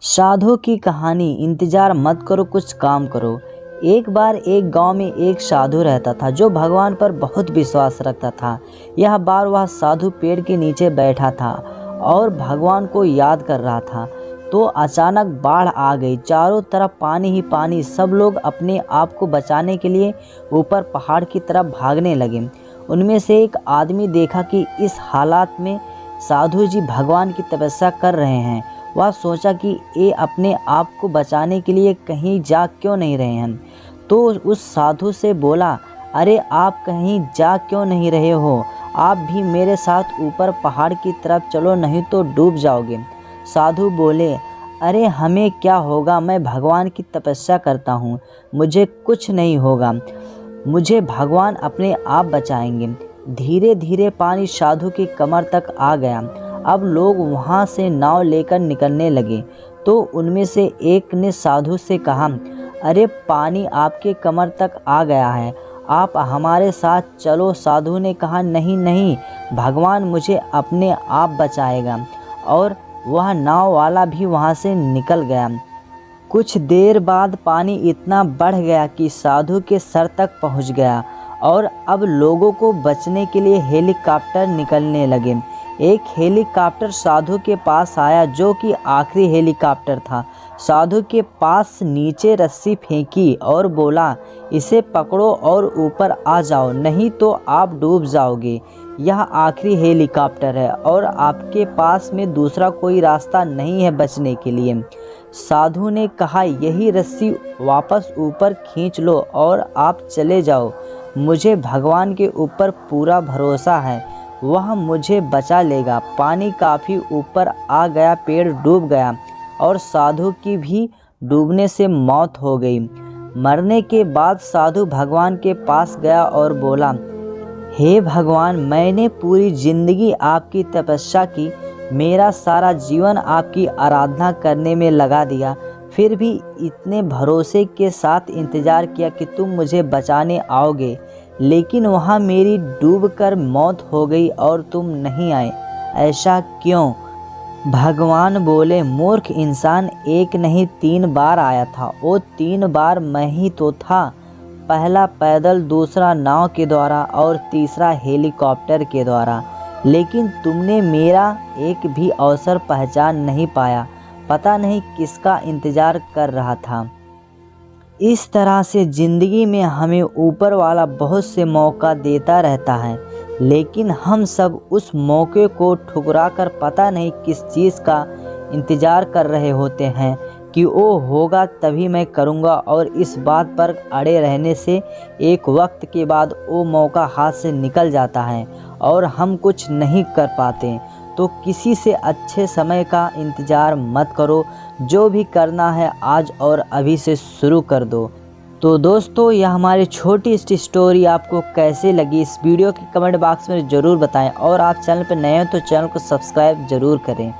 साधु की कहानी। इंतजार मत करो, कुछ काम करो। एक बार एक गांव में एक साधु रहता था जो भगवान पर बहुत विश्वास रखता था। यह बार वह साधु पेड़ के नीचे बैठा था और भगवान को याद कर रहा था। तो अचानक बाढ़ आ गई, चारों तरफ पानी ही पानी। सब लोग अपने आप को बचाने के लिए ऊपर पहाड़ की तरफ भागने लगे। उनमें से एक आदमी देखा कि इस हालात में साधु जी भगवान की तपस्या कर रहे हैं। वह सोचा कि ये अपने आप को बचाने के लिए कहीं जा क्यों नहीं रहे हैं। तो उस साधु से बोला, अरे आप कहीं जा क्यों नहीं रहे हो? आप भी मेरे साथ ऊपर पहाड़ की तरफ चलो, नहीं तो डूब जाओगे। साधु बोले, अरे हमें क्या होगा, मैं भगवान की तपस्या करता हूँ, मुझे कुछ नहीं होगा, मुझे भगवान अपने आप बचाएंगे। धीरे धीरे पानी साधु की कमर तक आ गया। अब लोग वहाँ से नाव लेकर निकलने लगे। तो उनमें से एक ने साधु से कहा, अरे पानी आपके कमर तक आ गया है, आप हमारे साथ चलो। साधु ने कहा, नहीं नहीं, भगवान मुझे अपने आप बचाएगा। और वह नाव वाला भी वहाँ से निकल गया। कुछ देर बाद पानी इतना बढ़ गया कि साधु के सर तक पहुँच गया और अब लोगों को बचने के लिए हेलीकॉप्टर निकलने लगे। एक हेलीकॉप्टर साधु के पास आया जो कि आखिरी हेलीकॉप्टर था। साधु के पास नीचे रस्सी फेंकी और बोला, इसे पकड़ो और ऊपर आ जाओ, नहीं तो आप डूब जाओगे। यह आखिरी हेलीकॉप्टर है और आपके पास में दूसरा कोई रास्ता नहीं है बचने के लिए। साधु ने कहा, यही रस्सी वापस ऊपर खींच लो और आप चले जाओ। मुझे भगवान के ऊपर पूरा भरोसा है, वह मुझे बचा लेगा। पानी काफ़ी ऊपर आ गया, पेड़ डूब गया और साधु की भी डूबने से मौत हो गई। मरने के बाद साधु भगवान के पास गया और बोला, हे भगवान, मैंने पूरी ज़िंदगी आपकी तपस्या की, मेरा सारा जीवन आपकी आराधना करने में लगा दिया, फिर भी इतने भरोसे के साथ इंतज़ार किया कि तुम मुझे बचाने आओगे, लेकिन वहाँ मेरी डूबकर मौत हो गई और तुम नहीं आए, ऐसा क्यों? भगवान बोले, मूर्ख इंसान, एक नहीं 3 बार आया था। वो 3 बार मैं ही तो था। पहला पैदल, दूसरा नाव के द्वारा और तीसरा हेलीकॉप्टर के द्वारा। लेकिन तुमने मेरा एक भी अवसर पहचान नहीं पाया। पता नहीं किसका इंतज़ार कर रहा था। इस तरह से ज़िंदगी में हमें ऊपर वाला बहुत से मौका देता रहता है, लेकिन हम सब उस मौके को ठुकरा कर पता नहीं किस चीज़ का इंतज़ार कर रहे होते हैं कि वो होगा तभी मैं करूँगा, और इस बात पर अड़े रहने से एक वक्त के बाद वो मौका हाथ से निकल जाता है और हम कुछ नहीं कर पाते। तो किसी से अच्छे समय का इंतज़ार मत करो, जो भी करना है आज और अभी से शुरू कर दो। तो दोस्तों, यह हमारी छोटी सी स्टोरी आपको कैसे लगी, इस वीडियो के कमेंट बॉक्स में ज़रूर बताएं, और आप चैनल पर नए हो तो चैनल को सब्सक्राइब ज़रूर करें।